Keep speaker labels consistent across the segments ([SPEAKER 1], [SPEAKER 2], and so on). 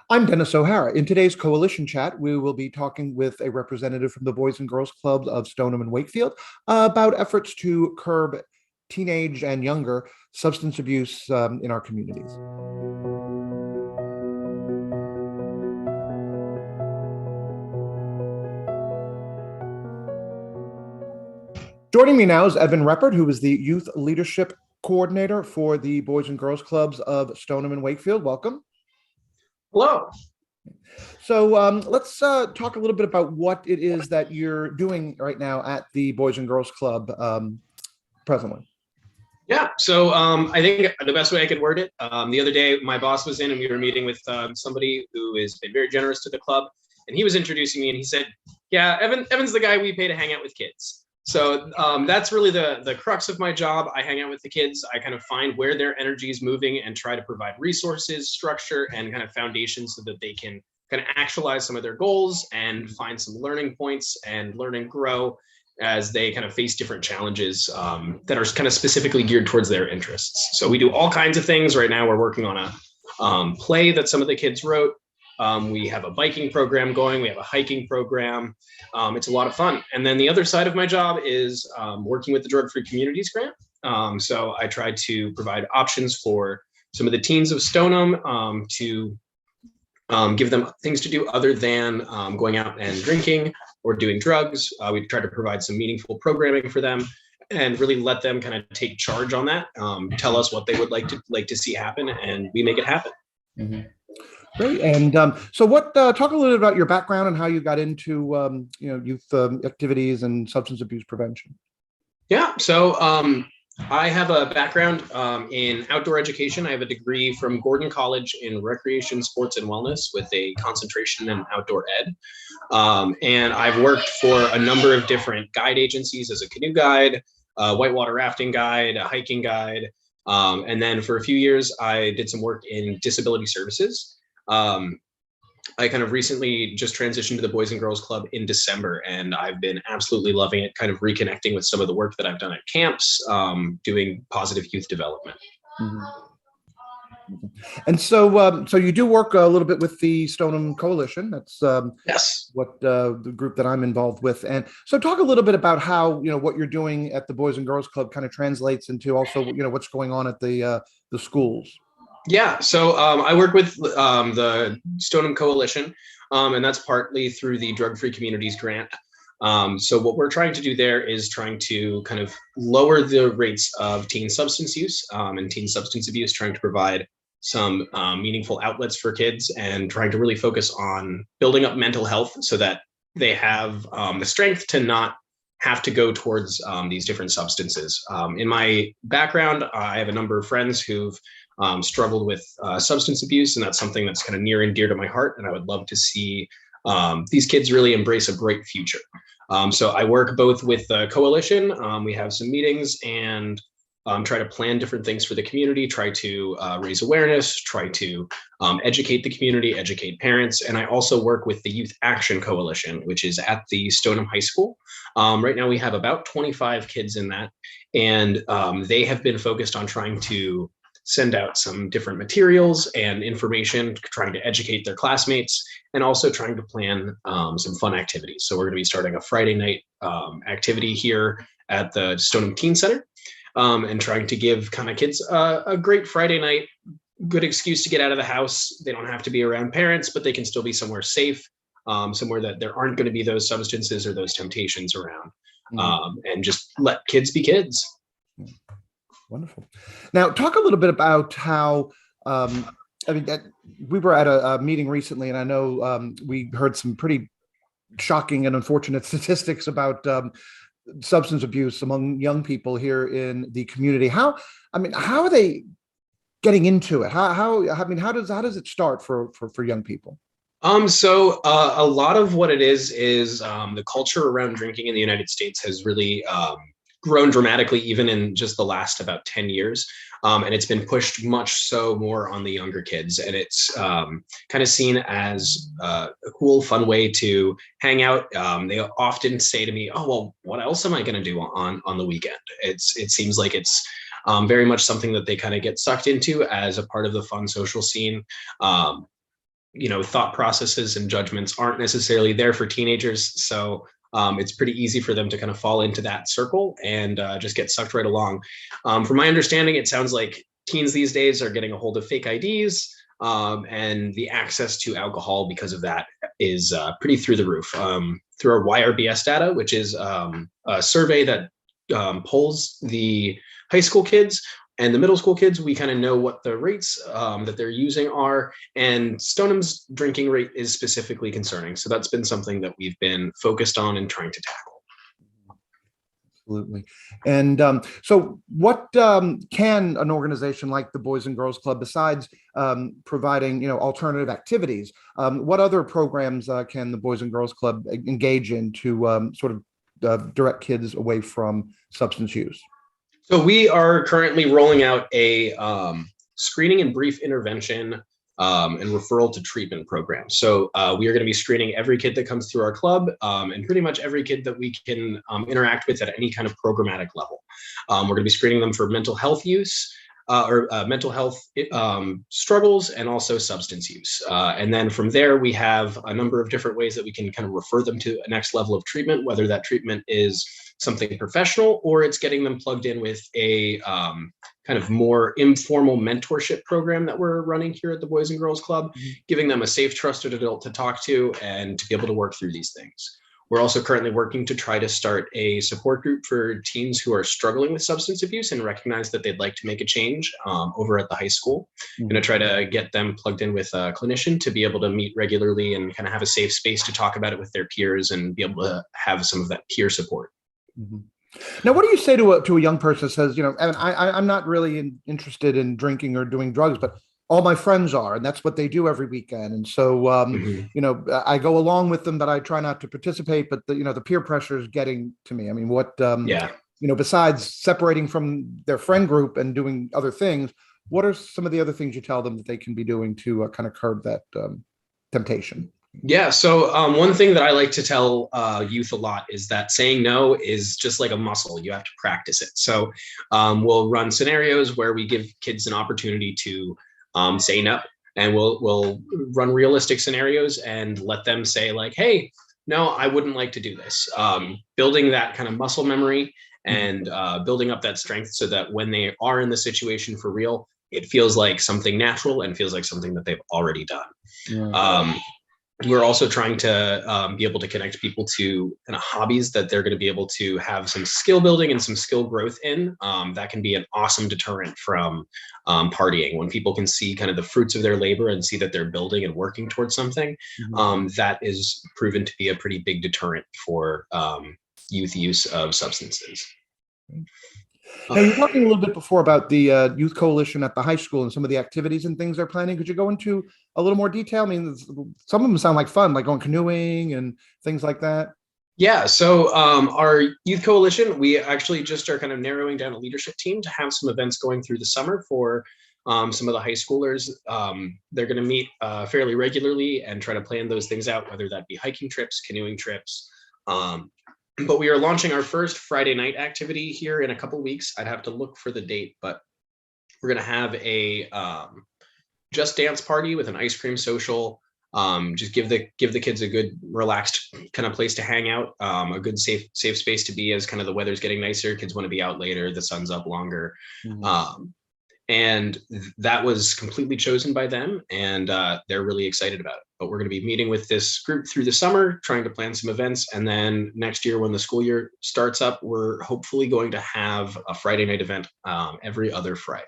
[SPEAKER 1] I'm Dennis O'Hara. In today's Coalition Chat, we will be talking with a representative from the Boys and Girls Clubs of Stoneham and Wakefield about efforts to curb teenage and younger substance abuse in our communities. Joining me now is Evan Reppert, who is the Youth Leadership Coordinator for the Boys and Girls Clubs of Stoneham and Wakefield. Welcome.
[SPEAKER 2] Hello.
[SPEAKER 1] So let's talk a little bit about what it is that you're doing right now at the Boys and Girls Club presently.
[SPEAKER 2] Yeah, so I think the best way I could word it, the other day my boss was in and we were meeting with somebody who has been very generous to the club, and he was introducing me and he said, yeah, Evan's the guy we pay to hang out with kids. So that's really the crux of my job. I hang out with the kids. I kind of find where their energy is moving and try to provide resources, structure, and kind of foundations so that they can kind of actualize some of their goals and find some learning points and learn and grow as they kind of face different challenges that are kind of specifically geared towards their interests. So we do all kinds of things. Right now we're working on a play that some of the kids wrote. We have a biking program going. We have a hiking program. It's a lot of fun. And then the other side of my job is working with the Drug-Free Communities Grant. So I try to provide options for some of the teens of Stoneham to give them things to do other than going out and drinking or doing drugs. We try to provide some meaningful programming for them and really let them kind of take charge on that, tell us what they would like to see happen, and we make it happen.
[SPEAKER 1] Mm-hmm. Great. And so talk a little bit about your background and how you got into, youth activities and substance abuse prevention.
[SPEAKER 2] Yeah. So I have a background in outdoor education. I have a degree from Gordon College in recreation, sports, and wellness with a concentration in outdoor ed. And I've worked for a number of different guide agencies as a canoe guide, a whitewater rafting guide, a hiking guide. And then for a few years, I did some work in disability services. I kind of recently just transitioned to the Boys and Girls Club in December, and I've been absolutely loving it, kind of reconnecting with some of the work that I've done at camps, doing positive youth development.
[SPEAKER 1] Mm-hmm. And so you do work a little bit with the Stoneham Coalition. That's
[SPEAKER 2] yes,
[SPEAKER 1] what the group that I'm involved with. And so talk a little bit about how, what you're doing at the Boys and Girls Club kind of translates into also, what's going on at the schools.
[SPEAKER 2] Yeah, so I work with the Stoneham Coalition, and that's partly through the Drug-Free Communities Grant. So what we're trying to do there is trying to kind of lower the rates of teen substance use and teen substance abuse, trying to provide some meaningful outlets for kids and trying to really focus on building up mental health so that they have the strength to not have to go towards these different substances. In my background, I have a number of friends who've struggled with substance abuse, and that's something that's kind of near and dear to my heart. And I would love to see these kids really embrace a bright future. So I work both with the coalition. We have some meetings and try to plan different things for the community, try to raise awareness, try to educate the community, educate parents. And I also work with the Youth Action Coalition, which is at the Stoneham High School. Right now we have about 25 kids in that, and they have been focused on trying to send out some different materials and information, trying to educate their classmates, and also trying to plan some fun activities. So we're going to be starting a Friday night activity here at the Stoneham Teen Center, and trying to give kind of kids a great Friday night, good excuse to get out of the house. They don't have to be around parents, but they can still be somewhere safe, somewhere that there aren't going to be those substances or those temptations around, and just let kids be kids.
[SPEAKER 1] Wonderful. Now, talk a little bit about how, we were at a meeting recently, and I know we heard some pretty shocking and unfortunate statistics about substance abuse among young people here in the community. How are they getting into it? How does it start for young people?
[SPEAKER 2] So a lot of what it is the culture around drinking in the United States has really grown dramatically, even in just the last about 10 years. And it's been pushed much so more on the younger kids. And it's kind of seen as a cool, fun way to hang out. They often say to me, oh, well, what else am I going to do on the weekend? It seems like it's very much something that they kind of get sucked into as a part of the fun social scene. thought processes and judgments aren't necessarily there for teenagers. So it's pretty easy for them to kind of fall into that circle and just get sucked right along. From my understanding, it sounds like teens these days are getting a hold of fake IDs, and the access to alcohol because of that is pretty through the roof. Through our YRBS data, which is a survey that polls the high school kids and the middle school kids, we kind of know what the rates that they're using are, and Stoneham's drinking rate is specifically concerning. So that's been something that we've been focused on and trying to tackle.
[SPEAKER 1] Absolutely. And so what can an organization like the Boys and Girls Club, besides providing, alternative activities, what other programs can the Boys and Girls Club engage in to sort of direct kids away from substance use?
[SPEAKER 2] So we are currently rolling out a screening and brief intervention and referral to treatment program. So we are going to be screening every kid that comes through our club, and pretty much every kid that we can interact with at any kind of programmatic level. We're going to be screening them for mental health use, or mental health struggles, and also substance use. And then from there, we have a number of different ways that we can kind of refer them to a next level of treatment, whether that treatment is something professional or it's getting them plugged in with a kind of more informal mentorship program that we're running here at the Boys and Girls Club, giving them a safe, trusted adult to talk to and to be able to work through these things. We're also currently working to try to start a support group for teens who are struggling with substance abuse and recognize that they'd like to make a change over at the high school. Going to try to get them plugged in with a clinician to be able to meet regularly and kind of have a safe space to talk about it with their peers and be able to have some of that peer support.
[SPEAKER 1] Mm-hmm. Now, what do you say to a young person that says, and I'm not really interested in drinking or doing drugs, but all my friends are, and that's what they do every weekend. And so, I go along with them, but I try not to participate. But the peer pressure is getting to me. I mean, besides separating from their friend group and doing other things, what are some of the other things you tell them that they can be doing to kind of curb that temptation?
[SPEAKER 2] Yeah, so one thing that I like to tell youth a lot is that saying no is just like a muscle. You have to practice it. So we'll run scenarios where we give kids an opportunity to say no, and we'll run realistic scenarios and let them say like, hey, no, I wouldn't like to do this. Building that kind of muscle memory and building up that strength so that when they are in the situation for real, it feels like something natural and feels like something that they've already done. Yeah. We're also trying to be able to connect people to kind of hobbies that they're going to be able to have some skill building and some skill growth in. That can be an awesome deterrent from partying. When people can see kind of the fruits of their labor and see that they're building and working towards something, that is proven to be a pretty big deterrent for youth use of substances.
[SPEAKER 1] Now, you were talking a little bit before about the Youth Coalition at the high school and some of the activities and things they're planning. Could you go into a little more detail? I mean, some of them sound like fun, like going canoeing and things like that.
[SPEAKER 2] Yeah, so our Youth Coalition, we actually just are kind of narrowing down a leadership team to have some events going through the summer for some of the high schoolers. They're going to meet fairly regularly and try to plan those things out, whether that be hiking trips, canoeing trips. But we are launching our first Friday night activity here in a couple weeks. I'd have to look for the date, but we're going to have a just dance party with an ice cream social. Just give the kids a good, relaxed kind of place to hang out, a good safe space to be as kind of the weather's getting nicer. Kids want to be out later, the sun's up longer. And that was completely chosen by them, and they're really excited about it. But we're going to be meeting with this group through the summer, trying to plan some events. And then next year, when the school year starts up, we're hopefully going to have a Friday night event every other Friday.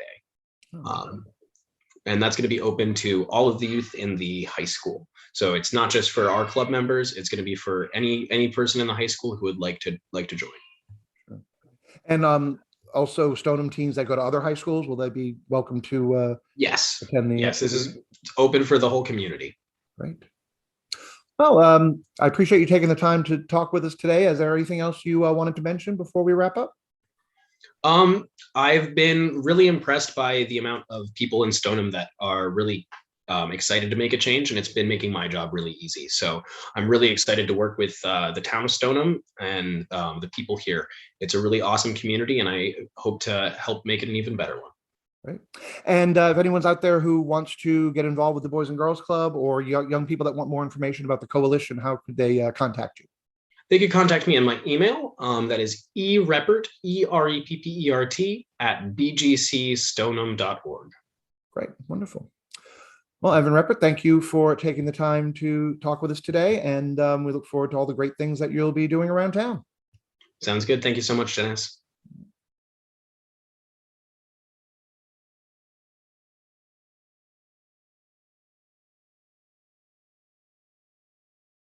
[SPEAKER 2] And that's going to be open to all of the youth in the high school. So it's not just for our club members. It's going to be for any person in the high school who would like to join.
[SPEAKER 1] Sure. And also Stoneham teens that go to other high schools, will they be welcome to
[SPEAKER 2] yes
[SPEAKER 1] attend the
[SPEAKER 2] yes this is open for the whole community.
[SPEAKER 1] Great. Well, I appreciate you taking the time to talk with us today. Is there anything else you wanted to mention before we wrap up?
[SPEAKER 2] I've been really impressed by the amount of people in Stoneham that are really excited to make a change, and it's been making my job really easy. So I'm really excited to work with the town of Stoneham and the people here. It's a really awesome community, and I hope to help make it an even better one.
[SPEAKER 1] Right. And if anyone's out there who wants to get involved with the Boys and Girls Club, or young people that want more information about the coalition, how could they contact you?
[SPEAKER 2] They could contact me on my email. That is ereppert, EREPPERT at bgcstoneham.org.
[SPEAKER 1] Great. Wonderful. Well, Evan Reppert, thank you for taking the time to talk with us today. And we look forward to all the great things that you'll be doing around town.
[SPEAKER 2] Sounds good. Thank you so much, Dennis.